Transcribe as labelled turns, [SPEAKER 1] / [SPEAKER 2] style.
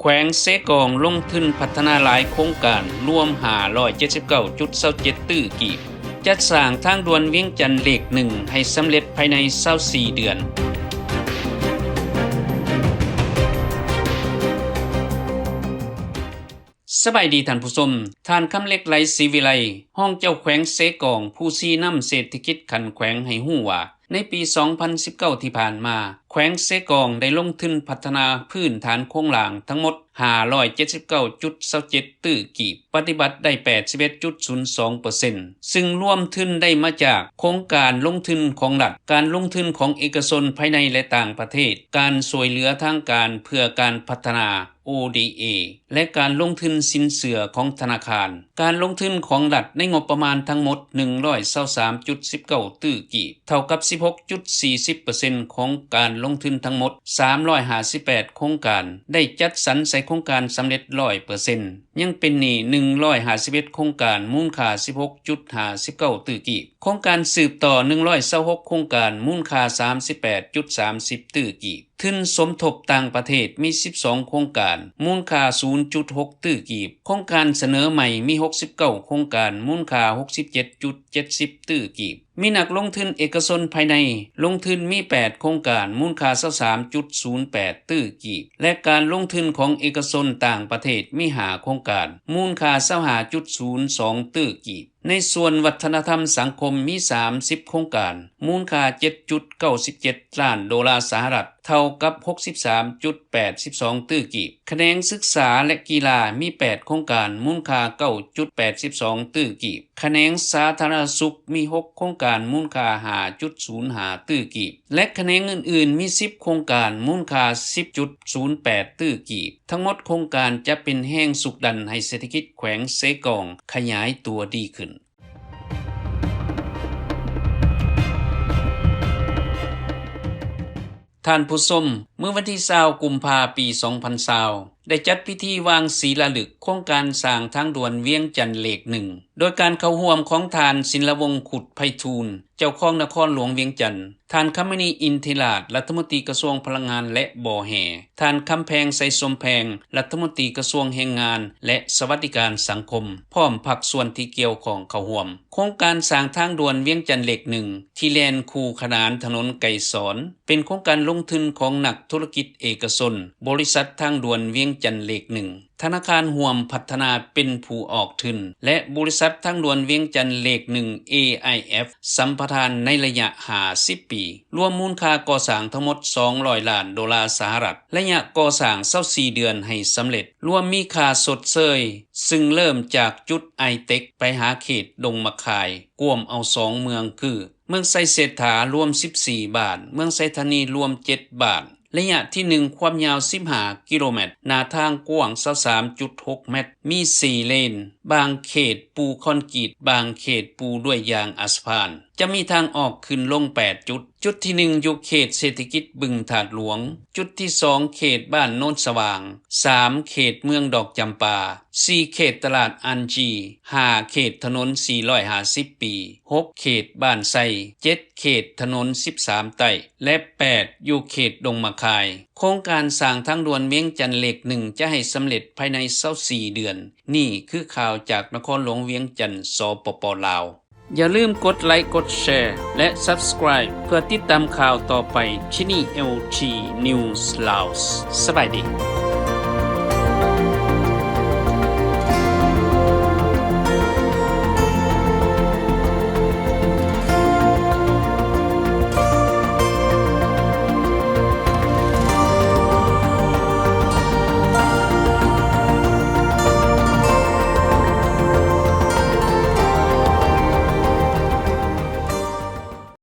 [SPEAKER 1] ขวงเสกองลงทุนพัฒนาหลายโครงการรวม 579.27 ตื้อกีบจัดสร้างทางด่วนเวียงจันทน์เลข1ให้สำเร็จภายใน24เดือนสบายดีท่านผู้ชมท่านคำเล็กไหลศรีวิไลห้องเจ้าแขวงเสกองผู้ชี้นำเศรษฐกิจขันแขวงให้ฮู้ว่าในปี 2019 ที่ผ่านมาแขวงเสกองได้ลงทุนพัฒนาพื้นฐานโครงหลังทั้งหมด 579.27 ตื้อกีบปฏิบัติได้ 81.02% ซึ่งรวมทุนได้มาจากโครงการลงทุนของรัฐการลงทุนของเอกชนภายในและต่างประเทศการช่วยเหลือทางการเพื่อการพัฒนา ODA และการลงทุนสินเชื่อของธนาคารการลงทุนของรัฐในงบประมาณทั้งหมด 123.19 ตื้อกีบเท่ากับ 16.40% ของการลงทุนทั้งหมด 358 โครงการได้จัดสรรใส่โครงการสำเร็จ 100% ยังเป็นหนี้151โครงการมูลค่า 16.59 ตื้อกีบโครงการสืบต่อ126โครงการมูลค่า 38.30 ตื้อกีบทุนสมทบต่างประเทศมี12โครงการมูลค่า 0.6 ตื้อกีบโครงการเสนอใหม่มี69โครงการมูลค่า 67.70 ตื้อกีบมีนักลงทุนเอกชนภายในลงทุนมี8โครงการมูลค่า 23.08 ตื้อกีบและการลงทุนของเอกชนต่างประเทศมี5โครงการมูลค่า 25.02 ตื้อกีบในส่วนวัฒนธรรมสังคมมี30โครงการมูลค่า 7.97 ล้านดอลลาร์สหรัฐเท่ากับ 63.82 ตื้อกีบแขนงศึกษาและกีฬามี8โครงการมูลค่า 9.82 ตื้อกีบแขนงสาธารณสุขมี6โครงการมูลค่า 5.05 ตื้อกีบและแขนงอื่นๆมี10โครงการมูลค่า 10.08 ตื้อกีบทั้งหมดโครงการจะเป็นแห้งสุกดันให้เศรษฐกิจแขวงเสกองขยายตัวดีขึ้นท่านผู้ชมเมื่อวันที่20กุมภาพันธ์ปี2020ได้จัดพิธีวางศิลาฤกษ์โครงการสร้างทางด่วนเวียงจันทน์เลข1โดยการเข้าร่วมของทานศิลวงศ์ขุดไพฑูรย์เจ้าของนครหลวงเวียงจันทน์ท่านคำมณีอินทิราชรัฐมนตรีกระทรวงพลังงานและบ่อแห่ท่านคำแพงไสสมแพงรัฐมนตรีกระทรวงแรงงานและสวัสดิการสังคมพร้อมภาคส่วนที่เกี่ยวข้องเข้าร่วมโครงการสร้างทางด่วนเวียงจันทน์เลข1ที่แล่นคู่ขนานถนนไก่สอนเป็นโครงการลงทุนของนักธุรกิจเอกชนบริษัททางด่วนเวียงจันทน์เลข1ธนาคารห่วมพัฒนาเป็นผู้ออกทุนและบริษัททางด่วนเวียงจันทน์เลข1 AIF สัมปทานในระยะ50ปีรวมมูลค่าก่อสร้างทั้งหมด200ล้านดอลลาร์สหรัฐระยะก่อสร้าง24เดือนให้สำเร็จรวมมีค่าสดเชยซึ่งเริ่มจากจุดไอเต็กไปหาเขตดงมะข่ายกวมเอา2เมืองคือเมืองไสเศรษฐารวม14บาทเมืองไสธานีรวม7บาทระยะที่1ความยาว15กิโลเมตรหน้าทางกว้าง 23.6 เมตรมี4เลนบางเขตปูคอนกรีตบางเขตปูด้วยยางอัสพานจะมีทางออกขึ้นลง8จุดที่1อยู่เขตเศรษฐกิจบึงถาดหลวงจุดที่2เขตบ้านโน้นสว่าง3เขตเมืองดอกจำปา4เขตตลาดอันจี5เขตถนน450ปี6เขตบ้านไซ7เขตถนน13ไต้และ8อยู่เขตดงมะข่ายโครงการสร้างทางด่วนเวียงจันทน์เลข1จะให้สำเร็จภายใน24เดือนนี่คือข่าวจากนครหลวงเวียงจันทน์สปป.ลาวอย่าลืมกดไลค์กดแชร์และ Subscribe เพื่อติดตามข่าวต่อไปที่นี่ LT News Laos สบายดี